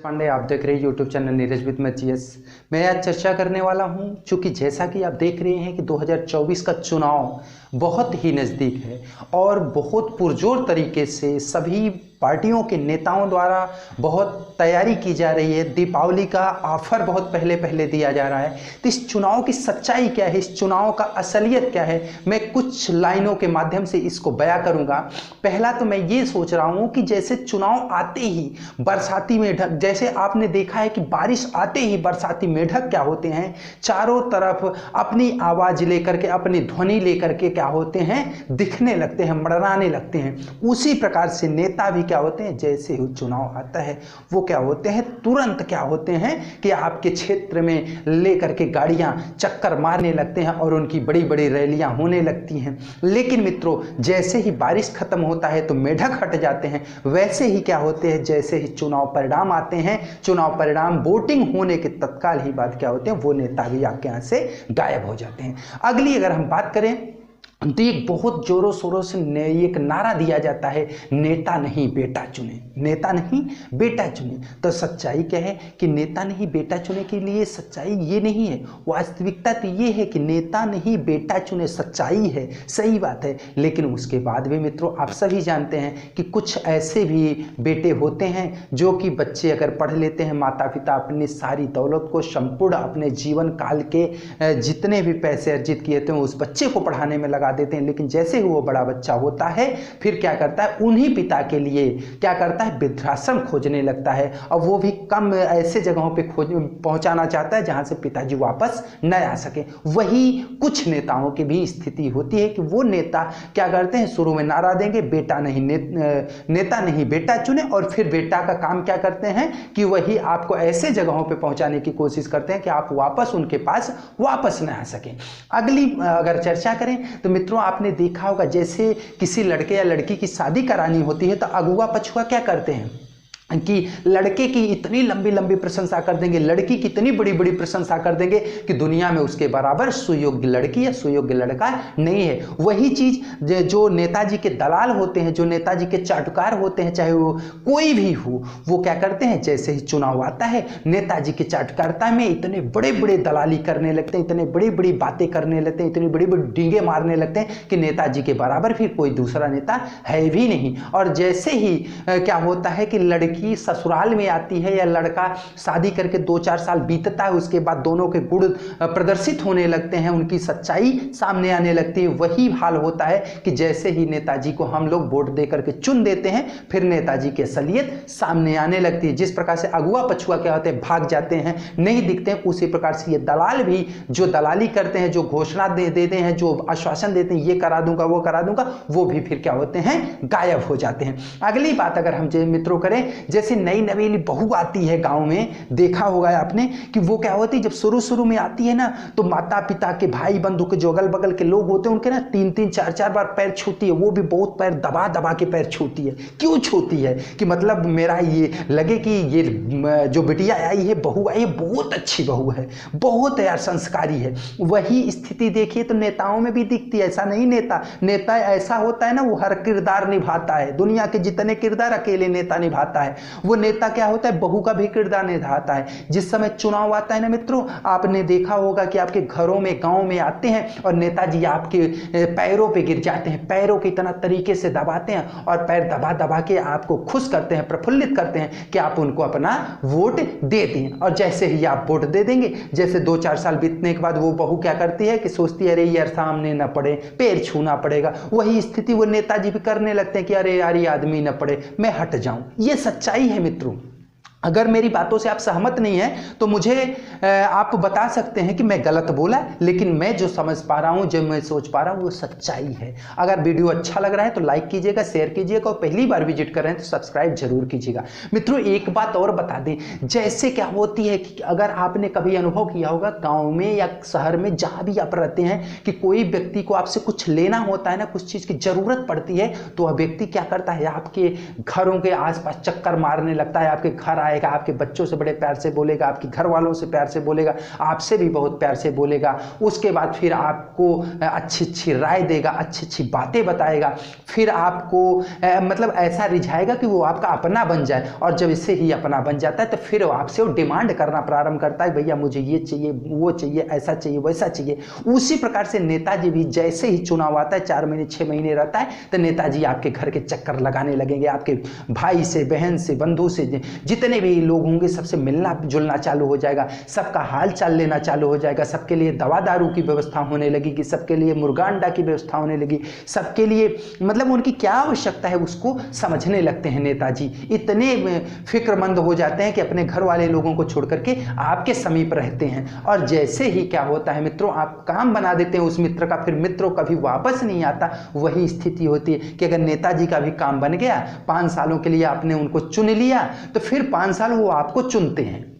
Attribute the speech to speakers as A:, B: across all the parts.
A: पांडे, आप देख रहे हैं यूट्यूब चैनल नीरज विद मैचियस। मैं आज चर्चा करने वाला हूं, चूँकि जैसा कि आप देख रहे हैं कि 2024 का चुनाव बहुत ही नज़दीक है और बहुत पुरजोर तरीके से सभी पार्टियों के नेताओं द्वारा बहुत तैयारी की जा रही है। दीपावली का ऑफर बहुत पहले पहले दिया जा रहा है। तो इस चुनाव की सच्चाई क्या है, इस चुनाव का असलियत क्या है, मैं कुछ लाइनों के माध्यम से इसको बयां करूंगा। पहला तो मैं ये सोच रहा हूं कि जैसे चुनाव आते ही बरसाती मेढक, जैसे आपने देखा है कि बारिश आते ही बरसाती मेढक क्या होते हैं, चारों तरफ अपनी आवाज़ लेकर के, अपनी ध्वनि लेकर के क्या होते हैं, दिखने लगते हैं, मड़राने लगते हैं। उसी प्रकार से नेता भी क्या होते हैं, जैसे ही चुनाव आता है वो क्या होते हैं, तुरंत क्या होते हैं कि आपके क्षेत्र में लेकर के गाड़ियां चक्कर मारने लगते हैं और उनकी बड़ी बड़ी रैलियां होने लगती हैं। लेकिन मित्रों, जैसे ही बारिश खत्म होता है तो मेढक हट जाते हैं। वैसे ही क्या होते हैं, जैसे ही चुनाव परिणाम आते हैं, चुनाव परिणाम वोटिंग होने के तत्काल ही बाद क्या होते हैं, वो नेता भी आपके यहाँ से गायब हो जाते हैं। अगली अगर हम बात करें तो एक बहुत जोरों शोरों से एक नारा दिया जाता है, नेता नहीं बेटा चुने, नेता नहीं बेटा चुने। तो सच्चाई क्या है कि नेता नहीं बेटा चुने के लिए सच्चाई ये नहीं है, वास्तविकता तो ये है कि नेता नहीं बेटा चुने सच्चाई है, सही बात है। लेकिन उसके बाद भी मित्रों, आप सभी जानते हैं कि कुछ ऐसे भी बेटे होते हैं जो कि बच्चे अगर पढ़ लेते हैं, माता पिता अपनी सारी दौलत को, संपूर्ण अपने जीवन काल के जितने भी पैसे अर्जित किए थे उस बच्चे को पढ़ाने में लगा देते हैं। लेकिन जैसे ही वो बड़ा बच्चा होता है फिर क्या करता है, उन्हीं पिता के लिए क्या करता है, वृद्धाश्रम खोजने लगता है। और वो भी कम ऐसे जगहों पे पहुंचाना चाहता है जहां से पिताजी वापस न आ सके। वही कुछ नेताओं की भी स्थिति होती है कि वो नेता क्या करते हैं, शुरू में नारा देंगे बेटा नहीं नेता नहीं बेटा चुने, और फिर बेटा का काम क्या करते हैं कि वही आपको ऐसे जगहों पे पहुंचाने की कोशिश करते हैं कि आप वापस उनके पास वापस न आ सकें। अगली अगर चर्चा करें तो मित्रों, आपने देखा होगा जैसे किसी लड़के या लड़की की शादी करानी होती है तो अगुआ पछुआ क्या करते हैं कि लड़के की इतनी लंबी लंबी प्रशंसा कर देंगे, लड़की की इतनी बड़ी बड़ी प्रशंसा कर देंगे कि दुनिया में उसके बराबर सुयोग्य लड़की या सुयोग्य लड़का नहीं है। वही चीज़ जो नेताजी के दलाल होते हैं, जो नेताजी के चाटुकार होते हैं, चाहे वो कोई भी हो, वो क्या करते हैं, जैसे ही चुनाव आता है नेताजी की चाटुकारिता में इतने बड़े बड़े दलाली करने लगते हैं, इतने बड़ी बड़ी बातें करने लगते हैं, इतनी बड़ी बड़ी डींगे मारने लगते हैं कि नेताजी के बराबर फिर कोई दूसरा नेता है भी नहीं। और जैसे ही क्या होता है कि लड़की ससुराल में आती है या लड़का शादी करके 2-4 साल बीतता है, उसके बाद दोनों के गुण प्रदर्शित होने लगते हैं, उनकी सच्चाई सामने आने लगती है। वही हाल होता है कि जैसे ही नेताजी को हम लोग वोट दे करके चुन देते हैं फिर नेताजी की असलियत सामने आने लगती है। जिस प्रकार से अगुआ पछुआ क्या होते हैं, भाग जाते हैं, नहीं दिखते हैं, उसी प्रकार से ये दलाल भी जो दलाली करते हैं, जो घोषणा दे देते हैं, जो आश्वासन देते हैं ये करा दूंगा वो करा दूंगा, वो भी फिर क्या होते हैं, गायब हो जाते हैं। अगली बात अगर हम मित्रों करें, जैसे नई नवेली बहू आती है गांव में, देखा होगा आपने कि वो क्या होती है, जब शुरू शुरू में आती है ना तो माता पिता के, भाई बंधु के जो अगल बगल के लोग होते हैं उनके ना 3-3 4-4 बार पैर छूती है। वो भी बहुत पैर दबा दबा के पैर छूती है। क्यों छूती है कि मतलब मेरा ये लगे कि ये जो बिटिया आई है, बहू आई है, बहुत अच्छी बहू है, बहुत यार संस्कारी है। वही स्थिति देखिए तो नेताओं में भी दिखती है। ऐसा नहीं, नेता ऐसा होता है ना, वो हर किरदार निभाता है। दुनिया के जितने किरदार अकेले नेता निभाता है, वो नेता क्या होता है, बहू का भी किरदार निभाता है। जिस समय चुनाव आता है ना मित्रों, आपने देखा होगा कि आपके घरों में, गांव में आते हैं और नेताजी आपके पैरों पे गिर जाते हैं, पैरों की इतना तरीके से दबाते हैं और पैर दबा दबा के आपको खुश करते हैं, प्रफुल्लित करते हैं कि आप उनको अपना वोट दे दें। और जैसे ही आप वोट दे देंगे, जैसे 2-4 साल बीतने के बाद वो बहू क्या करती है कि सोचती है अरे यार सामने न पड़े, पैर छूना पड़ेगा। वही स्थिति वो नेताजी भी करने लगते हैं कि अरे यार ये आदमी न पड़े, मैं हट जाऊं। ये सच्चाई है मित्रों। अगर मेरी बातों से आप सहमत नहीं हैं तो मुझे आप बता सकते हैं कि मैं गलत बोला, लेकिन मैं जो समझ पा रहा हूं, जो मैं सोच पा रहा हूं वो सच्चाई है। अगर वीडियो अच्छा लग रहा है तो लाइक कीजिएगा, शेयर कीजिएगा और पहली बार विजिट कर रहे हैं तो सब्सक्राइब जरूर कीजिएगा। मित्रों, एक बात और बता दें, जैसे क्या होती है कि अगर आपने कभी अनुभव किया होगा गाँव में या शहर में, जहाँ भी आप रहते हैं, कि कोई व्यक्ति को आपसे कुछ लेना होता है ना, कुछ चीज़ की जरूरत पड़ती है, तो वह व्यक्ति क्या करता है, आपके घरों के आसपास चक्कर मारने लगता है, आपके घर बताएगा, आपके बच्चों से बड़े प्यार से बोलेगा, आपके घर वालों से प्यार से बोलेगा, आपसे भी बहुत प्यार से बोलेगा। उसके बाद फिर आपको अच्छी अच्छी राय देगा, अच्छी अच्छी बातें बताएगा, फिर आपको मतलब ऐसा रिझाएगा कि वो आपका अपना बन जाए। और जब इससे ही अपना बन जाता है तो फिर आपसे वो डिमांड करना प्रारंभ करता है, भैया मुझे ये चाहिए, वो चाहिए, ऐसा चाहिए, वैसा चाहिए। उसी प्रकार से नेताजी भी जैसे ही चुनाव आता है, 4 महीने 6 महीने रहता है, तो नेताजी आपके घर के चक्कर लगाने लगेंगे, आपके भाई से, बहन से, बंधु से, जितने भी लोग होंगे सबसे मिलना जुलना चालू हो जाएगा, सबका हाल चाल लेना चालू हो जाएगा, सबके लिए दवा दारू की व्यवस्था होने लगेगी, सबके लिए मुर्गा अंडा की व्यवस्था होने लगी, सबके लिए मतलब उनकी क्या आवश्यकता है उसको समझने लगते हैं नेताजी। इतने फिक्रमंद हो जाते हैं कि अपने घर वाले लोगों को छोड़ करके आपके समीप रहते हैं। और जैसे ही क्या होता है मित्रों, आप काम बना देते हैं उस मित्र का, फिर मित्रों कभी वापस नहीं आता। वही स्थिति होती है कि अगर नेताजी का भी काम बन गया, 5 सालों के लिए आपने उनको चुन लिया, तो फिर 5 साल वो आपको चुनते हैं,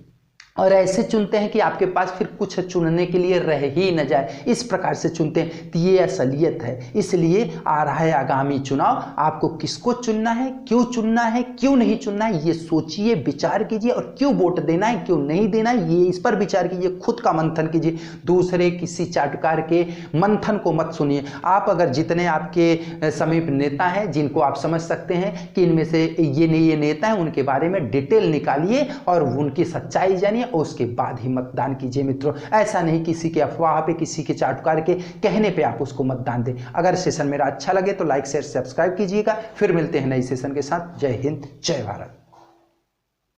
A: और ऐसे चुनते हैं कि आपके पास फिर कुछ चुनने के लिए रह ही न जाए, इस प्रकार से चुनते हैं। तो ये असलियत है। इसलिए आ रहा है आगामी चुनाव, आपको किसको चुनना है, क्यों चुनना है, क्यों नहीं चुनना है, ये सोचिए, विचार कीजिए, और क्यों वोट देना है, क्यों नहीं देना है, ये इस पर विचार कीजिए, खुद का मंथन कीजिए। दूसरे किसी चाटुकार के मंथन को मत सुनिए। आप अगर जितने आपके समीप नेता हैं जिनको आप समझ सकते हैं कि इनमें से ये नेता हैं, उनके बारे में डिटेल निकालिए और उनकी सच्चाई जानिए, और उसके बाद ही मतदान कीजिए मित्रों। ऐसा नहीं किसी के अफवाह पे, किसी के चाटुकार के कहने पे आप उसको मतदान दें। अगर सेशन मेरा अच्छा लगे तो लाइक शेयर सब्सक्राइब कीजिएगा। फिर मिलते हैं नई सेशन के साथ। जय हिंद, जय भारत।